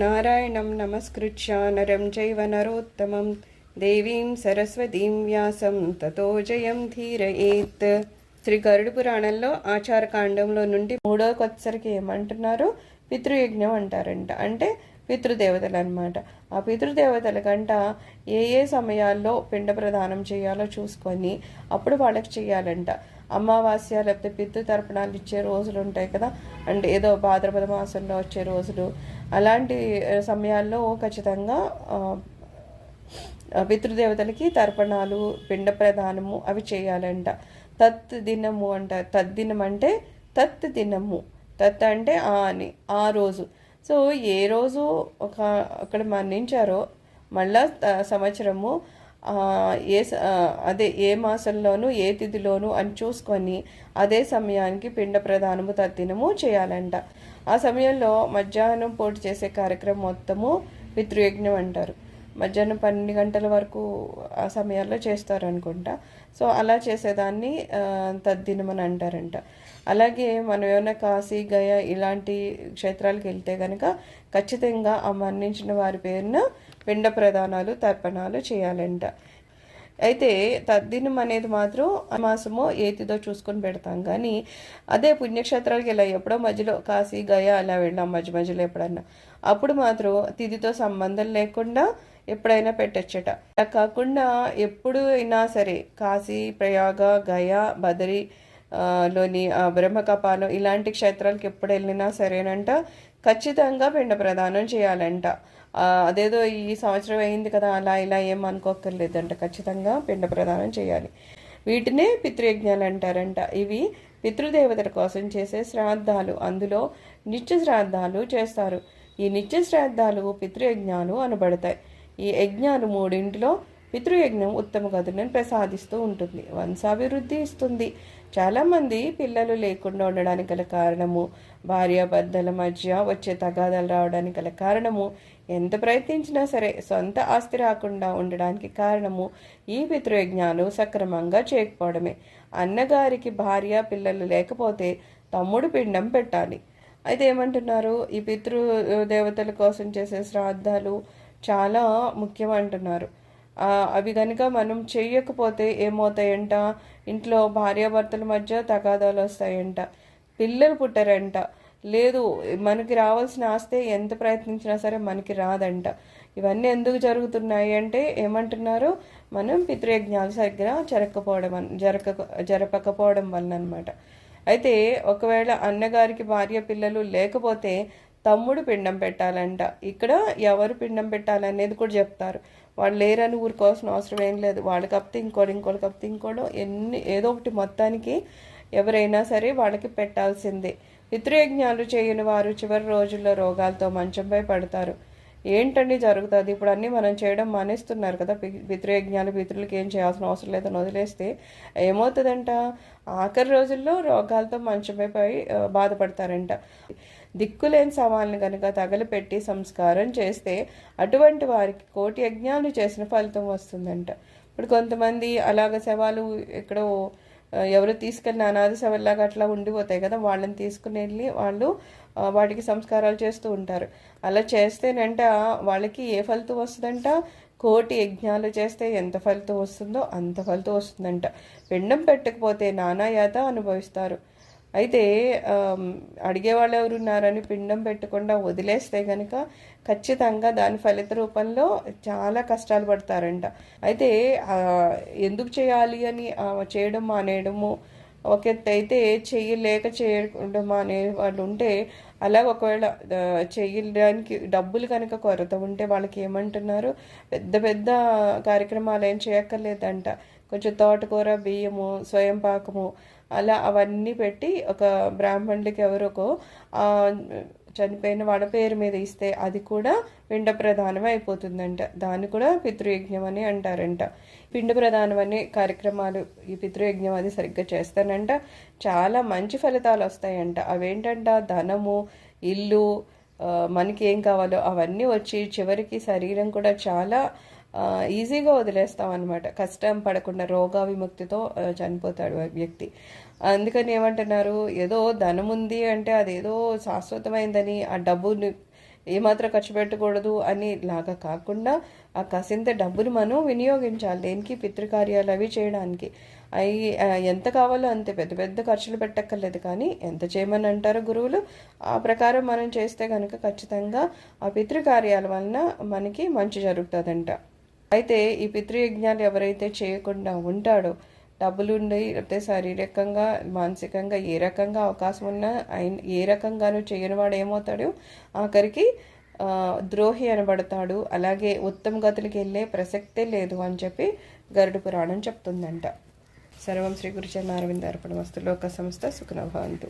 నారాయణం నమస్కృత్య నరం చైవ నరోత్తమం దేవీం సరస్వతీం వ్యాసం తతో జయం ధీరయేత్. శ్రీ గరుడ పురాణంలో ఆచారకాండంలో నుండి 3వ కొత్తసరికి ఏమంటున్నారు? పితృయజ్ఞం అంటారంట. అంటే పితృదేవతలు అనమాట. ఆ పితృదేవతల కంట ఏ ఏ సమయాల్లో పిండ ప్రదానం చేయాలో చూసుకొని అప్పుడు వాళ్ళకి చేయాలంట. అమావాస్య లేకపోతే పితృ తర్పణాలు ఇచ్చే రోజులు ఉంటాయి కదా, అంటే ఏదో భాద్రపద మాసంలో వచ్చే రోజులు, అలాంటి సమయాల్లో ఖచ్చితంగా పితృదేవతలకి తర్పణాలు, పిండ ప్రదానము అవి చేయాలంట. తత్ దినము అంటారు. తద్దినం అంటే తత్ దినము. తత్ అంటే అని ఆ రోజు. సో ఏ రోజు అక్కడ మరణించారో మళ్ళా సంవత్సరము అదే ఏ మాసంలోనూ ఏ తిథిలోనూ అని చూసుకొని అదే సమయానికి పిండ ప్రదానము తద్దినము చేయాలంట. ఆ సమయంలో మధ్యాహ్నం పూట చేసే కార్యక్రమం మొత్తము పితృయజ్ఞం అంటారు. మధ్యాహ్నం 12 గంటల వరకు ఆ సమయాల్లో చేస్తారు అనుకుంటా. సో అలా చేసేదాన్ని తద్దినం అని అంటారంట. అలాగే మనం ఏమైనా కాశీ, గయ ఇలాంటి క్షేత్రాలకు వెళ్తే కనుక ఖచ్చితంగా ఆ మరణించిన వారి పేరున పిండ ప్రదానాలు, తర్పణాలు చేయాలంట. అయితే తద్దినం అనేది మాత్రం మాసమో ఏతిదో చూసుకొని పెడతాం. కానీ అదే పుణ్యక్షేత్రాలకి ఇలా ఎప్పుడో మధ్యలో కాశీ, గయ అలా వెళ్ళాం మధ్యలో ఎప్పుడన్నా, అప్పుడు మాత్రం తిథితో సంబంధం లేకుండా ఎప్పుడైనా పెట్టచ్చట. అలా కాకుండా ఎప్పుడు అయినా సరే కాశీ, ప్రయాగ, గయ, బదరి లోని బ్రహ్మకపాలం ఇలాంటి క్షేత్రాలకు ఎప్పుడు వెళ్ళినా సరేనంట ఖచ్చితంగా పిండ ప్రదానం చేయాలంట. అదేదో ఈ సంవత్సరం అయింది కదా అలా ఇలా ఏం అనుకోక్కర్లేదంట. ఖచ్చితంగా పిండ ప్రదానం చేయాలి. వీటినే పితృయజ్ఞాలు అంటారంట. ఇవి పితృదేవతల కోసం చేసే శ్రాద్ధాలు. అందులో నిత్య శ్రాద్ధాలు చేస్తారు. ఈ నిత్య శ్రాద్ధాలు పితృయజ్ఞాలు అనబడతాయి. ఈ యజ్ఞాలు మూడింటిలో పితృయజ్ఞం ఉత్తమ గతులను ప్రసాదిస్తూ ఉంటుంది, వంశాభివృద్ధి ఇస్తుంది. చాలామంది పిల్లలు లేకుండా ఉండడానికి గల కారణము, భార్యాభర్తల మధ్య వచ్చే తగాదాలు రావడానికి గల కారణము, ఎంత ప్రయత్నించినా సరే సొంత ఆస్తి రాకుండా ఉండడానికి కారణము ఈ పితృయజ్ఞాలు సక్రమంగా చేయకపోవడమే. అన్నగారికి భార్య పిల్లలు లేకపోతే తమ్ముడు పిండం పెట్టాలి. అయితే ఏమంటున్నారు? ఈ పితృదేవతల కోసం చేసే శ్రాద్ధాలు చాలా ముఖ్యం అంటున్నారు. అవి కనుక మనం చెయ్యకపోతే ఏమవుతాయంట? ఇంట్లో భార్యాభర్తల మధ్య తగాదాలు వస్తాయంట, పిల్లలు పుట్టరంట, లేదు మనకి రావాల్సిన ఆస్తే ఎంత ప్రయత్నించినా సరే మనకి రాదంట. ఇవన్నీ ఎందుకు జరుగుతున్నాయి అంటే ఏమంటున్నారు? మనం పితృయజ్ఞాలు సరిగ్గా జరపకపోవడం వలన అనమాట. అయితే ఒకవేళ అన్నగారికి భార్య పిల్లలు లేకపోతే తమ్ముడు పిండం పెట్టాలంట. ఇక్కడ ఎవరు పిండం పెట్టాలనేది కూడా చెప్తారు. వాళ్ళు లేరని ఊరుకోవాల్సిన అవసరం ఏం లేదు. వాళ్ళు కప్పితే ఇంకోటి కప్పితే ఇంకోటి ఏదో ఒకటి మొత్తానికి ఎవరైనా సరే వాళ్ళకి పెట్టాల్సిందే. పితృయజ్ఞాలు చేయని వారు చివరి రోజుల్లో రోగాలతో మంచంపై పడతారు. ఏంటండి జరుగుతుంది? ఇప్పుడు అన్నీ మనం చేయడం మానేస్తున్నారు కదా. పితృయజ్ఞాలు పితృలకి ఏం చేయాల్సిన అవసరం లేదని వదిలేస్తే ఏమవుతుందంట? ఆఖరి రోజుల్లో రోగాలతో మంచంపై బాధపడతారంట. దిక్కులేని సవాళ్ళని కనుక తగలపెట్టి సంస్కారం చేస్తే అటువంటి వారికి 1,000,000 యజ్ఞాలు చేసిన ఫలితం వస్తుందంట. ఇప్పుడు కొంతమంది అలాగ శవాలు ఎక్కడో ఎవరు తీసుకెళ్ళిన అనాథ శవల్లాగా అట్లా ఉండిపోతాయి కదా, వాళ్ళని తీసుకుని వెళ్ళి వాళ్ళు వాటికి సంస్కారాలు చేస్తూ ఉంటారు. అలా చేస్తేనంట వాళ్ళకి ఏ ఫలితం వస్తుందంట? 1,000,000 యజ్ఞాలు చేస్తే ఎంత ఫలితం వస్తుందో అంత ఫలితం వస్తుందంట. పిండం పెట్టకపోతే నానాయాత అనుభవిస్తారు. అయితే అడిగేవాళ్ళు ఎవరున్నారని పిండం పెట్టకుండా వదిలేస్తే కనుక ఖచ్చితంగా దాని ఫలిత రూపంలో చాలా కష్టాలు పడతారంట. అయితే ఎందుకు చేయాలి అని చేయడం మానేయడము ఒక ఎత్తు అయితే, చేయడం అనే వాళ్ళు ఉంటే అలా ఒకవేళ చేయడానికి డబ్బులు కనుక కొరత ఉంటే వాళ్ళకి ఏమంటున్నారు? పెద్ద పెద్ద కార్యక్రమాలు ఏం చేయక్కర్లేదంట. కొంచెం తోటకూర, బియ్యము, స్వయం పాకము అలా అవన్నీ పెట్టి ఒక బ్రాహ్మణుడికి ఎవరికో చనిపోయిన వాళ్ళ పేరు మీద ఇస్తే అది కూడా పిండ ప్రదానం అయిపోతుందంట. దాన్ని కూడా పితృయజ్ఞం అని అంటారంట. పిండ ప్రదానం అనే కార్యక్రమాలు ఈ పితృయజ్ఞం అది సరిగ్గా చేస్తానంట చాలా మంచి ఫలితాలు వస్తాయంట. అవేంటంట? ధనము, ఇల్లు, మనకి ఏం కావాలో అవన్నీ వచ్చి చివరికి శరీరం కూడా చాలా ఈజీగా వదిలేస్తాం అనమాట. కష్టం పడకుండా రోగా విముక్తితో చనిపోతాడు వ్యక్తి. అందుకని ఏమంటున్నారు? ఏదో ధనం ఉంది అంటే అదేదో శాశ్వతమైందని, ఆ డబ్బుని ఏమాత్రం ఖర్చు పెట్టకూడదు అని లాగా కాకుండా ఆ కాసింత డబ్బులు మనం వినియోగించాలి దేనికి పితృకార్యాలు అవి చేయడానికి. అవి ఎంత కావాలో అంతే, పెద్ద పెద్ద ఖర్చులు పెట్టక్కర్లేదు, కానీ ఎంత చేయమని అంటారో గురువులు ఆ ప్రకారం మనం చేస్తే కనుక ఖచ్చితంగా ఆ పితృకార్యాల వలన మనకి మంచి జరుగుతుందంట. అయితే ఈ పితృయజ్ఞాలు ఎవరైతే చేయకుండా ఉంటాడో, డబ్బులుండి లేకపోతే శారీరకంగా మానసికంగా ఏ రకంగా అవకాశం ఉన్నా ఆయన ఏ రకంగానూ చేయని వాడు ఏమవుతాడు, ఆఖరికి ద్రోహి అనబడతాడు. అలాగే ఉత్తమ గతులకి వెళ్ళే ప్రసక్తే లేదు అని చెప్పి గరుడ పురాణం చెప్తుందంట. సర్వం శ్రీ గురుచరణ అరవింద అర్పణమస్తు. లోక సంస్థ సుఖినో భవంతు.